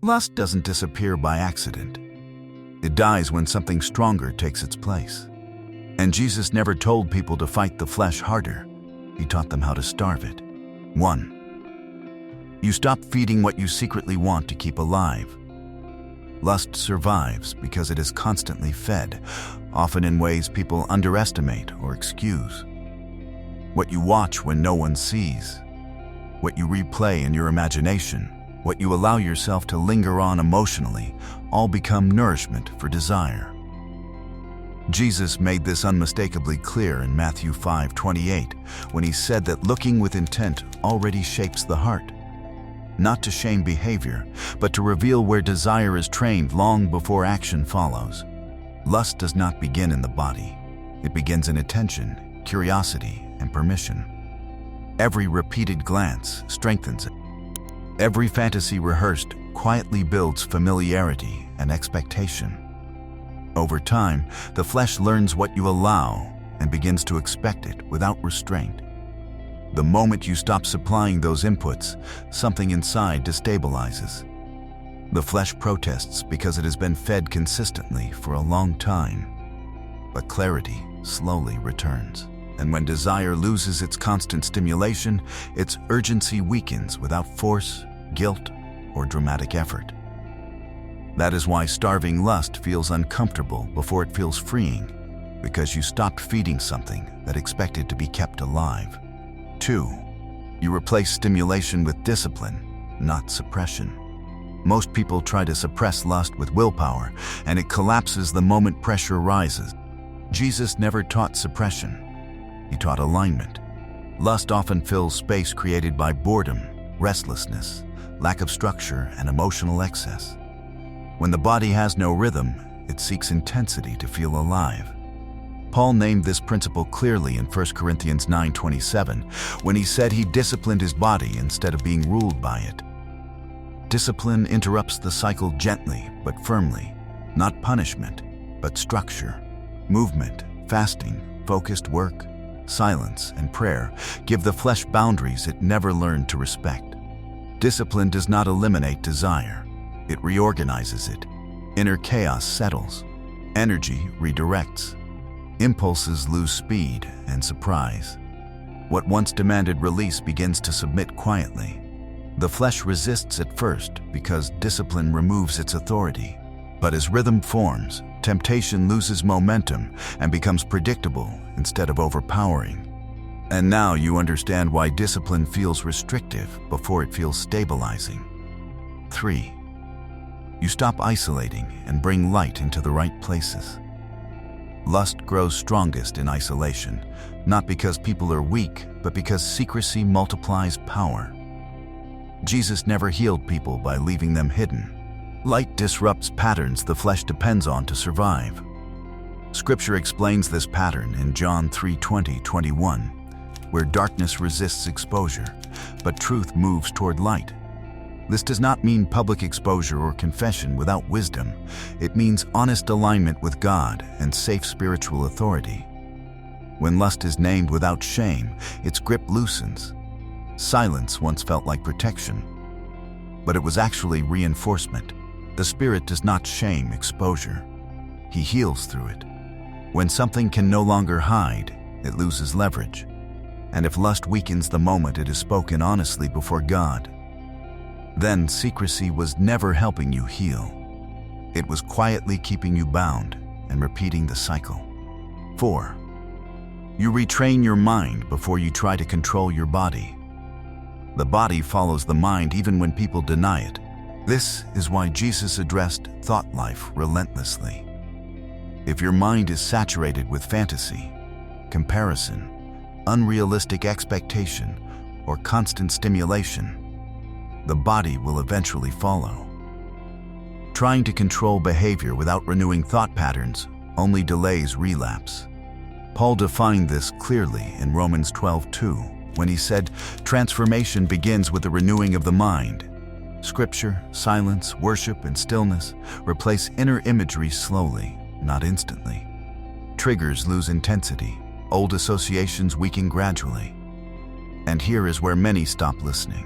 Lust doesn't disappear by accident. It dies when something stronger takes its place. And Jesus never told people to fight the flesh harder. He taught them how to starve it. 1. You stop feeding what you secretly want to keep alive. Lust survives because it is constantly fed, often in ways people underestimate or excuse. What you watch when no one sees, what you replay in your imagination, what you allow yourself to linger on emotionally, all become nourishment for desire. Jesus made this unmistakably clear in Matthew 5:28, when he said that looking with intent already shapes the heart. Not to shame behavior, but to reveal where desire is trained long before action follows. Lust does not begin in the body. It begins in attention, curiosity, and permission. Every repeated glance strengthens it. Every fantasy rehearsed quietly builds familiarity and expectation. Over time, the flesh learns what you allow and begins to expect it without restraint. The moment you stop supplying those inputs, something inside destabilizes. The flesh protests because it has been fed consistently for a long time. But clarity slowly returns. And when desire loses its constant stimulation, its urgency weakens without force, guilt, or dramatic effort. That is why starving lust feels uncomfortable before it feels freeing, because you stopped feeding something that expected to be kept alive. 2. You replace stimulation with discipline, not suppression. Most people try to suppress lust with willpower, and it collapses the moment pressure rises. Jesus never taught suppression. He taught alignment. Lust often fills space created by boredom, restlessness, lack of structure, and emotional excess. When the body has no rhythm, it seeks intensity to feel alive. Paul named this principle clearly in 1 Corinthians 9:27, when he said he disciplined his body instead of being ruled by it. Discipline interrupts the cycle gently but firmly, not punishment, but structure. Movement, fasting, focused work, silence, and prayer give the flesh boundaries it never learned to respect. Discipline does not eliminate desire. It reorganizes it. Inner chaos settles. Energy redirects. Impulses lose speed and surprise. What once demanded release begins to submit quietly. The flesh resists at first because discipline removes its authority. But as rhythm forms, temptation loses momentum and becomes predictable instead of overpowering. And now you understand why discipline feels restrictive before it feels stabilizing. 3. You stop isolating and bring light into the right places. Lust grows strongest in isolation, not because people are weak, but because secrecy multiplies power. Jesus never healed people by leaving them hidden. Light disrupts patterns the flesh depends on to survive. Scripture explains this pattern in John 3:20-21, where darkness resists exposure, but truth moves toward light. This does not mean public exposure or confession without wisdom. It means honest alignment with God and safe spiritual authority. When lust is named without shame, its grip loosens. Silence once felt like protection, but it was actually reinforcement. The Spirit does not shame exposure. He heals through it. When something can no longer hide, it loses leverage. And if lust weakens the moment it is spoken honestly before God, then secrecy was never helping you heal. It was quietly keeping you bound and repeating the cycle. 4. You retrain your mind before you try to control your body. The body follows the mind even when people deny it. This is why Jesus addressed thought life relentlessly. If your mind is saturated with fantasy, comparison, unrealistic expectation, or constant stimulation, the body will eventually follow. Trying to control behavior without renewing thought patterns only delays relapse. Paul defined this clearly in Romans 12:2, when he said, "Transformation begins with the renewing of the mind." Scripture, silence, worship, and stillness replace inner imagery slowly, not instantly. Triggers lose intensity, old associations weaken gradually. And here is where many stop listening.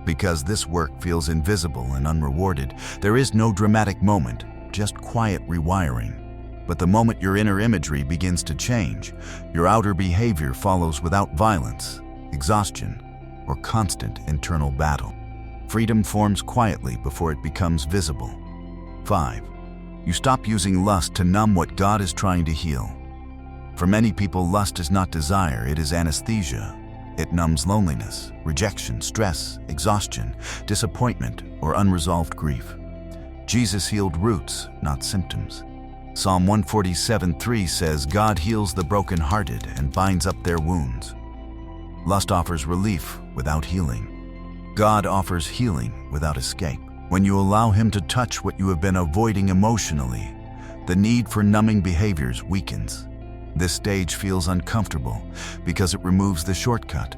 Because this work feels invisible and unrewarded, there is no dramatic moment, just quiet rewiring. But the moment your inner imagery begins to change, your outer behavior follows without violence, exhaustion, or constant internal battle. Freedom forms quietly before it becomes visible. 5. You stop using lust to numb what God is trying to heal. For many people, lust is not desire, it is anesthesia. It numbs loneliness, rejection, stress, exhaustion, disappointment, or unresolved grief. Jesus healed roots, not symptoms. Psalm 147:3 says, God heals the brokenhearted and binds up their wounds. Lust offers relief without healing. God offers healing without escape. When you allow Him to touch what you have been avoiding emotionally, the need for numbing behaviors weakens. This stage feels uncomfortable because it removes the shortcut.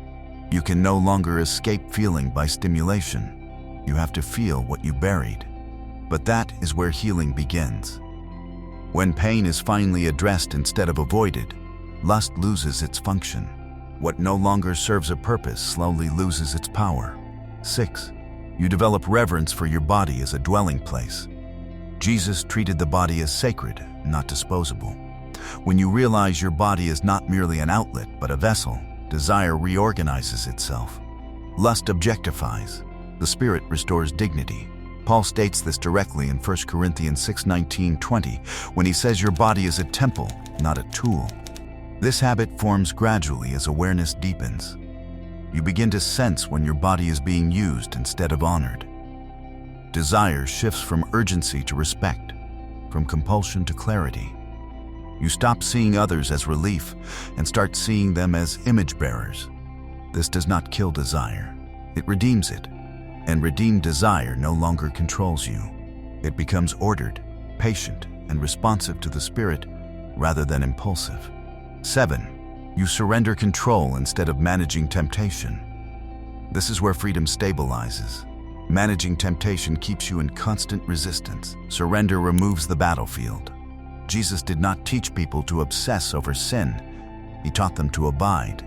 You can no longer escape feeling by stimulation. You have to feel what you buried. But that is where healing begins. When pain is finally addressed instead of avoided, lust loses its function. What no longer serves a purpose slowly loses its power. 6. You develop reverence for your body as a dwelling place. Jesus treated the body as sacred, not disposable. When you realize your body is not merely an outlet but a vessel, desire reorganizes itself. Lust objectifies. The spirit restores dignity. Paul states this directly in 1 Corinthians 6:19-20 when he says your body is a temple, not a tool. This habit forms gradually as awareness deepens. You begin to sense when your body is being used instead of honored. Desire shifts from urgency to respect, from compulsion to clarity. You stop seeing others as relief and start seeing them as image bearers. This does not kill desire, it redeems it. And redeemed desire no longer controls you. It becomes ordered, patient, and responsive to the Spirit rather than impulsive. 7. You surrender control instead of managing temptation. This is where freedom stabilizes. Managing temptation keeps you in constant resistance. Surrender removes the battlefield. Jesus did not teach people to obsess over sin. He taught them to abide.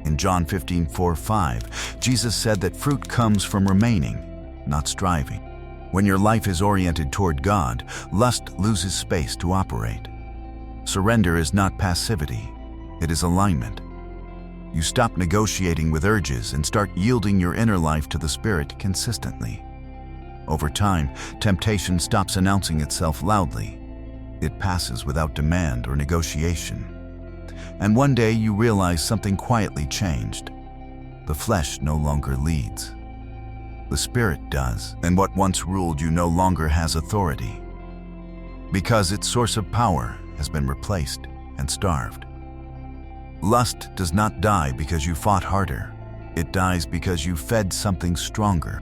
In John 15:4-5, Jesus said that fruit comes from remaining, not striving. When your life is oriented toward God, lust loses space to operate. Surrender is not passivity, it is alignment. You stop negotiating with urges and start yielding your inner life to the Spirit consistently. Over time, temptation stops announcing itself loudly. It passes without demand or negotiation. And one day you realize something quietly changed. The flesh no longer leads. The Spirit does, and what once ruled you no longer has authority. Because its source of power has been replaced and starved. Lust does not die because you fought harder. It dies because you fed something stronger.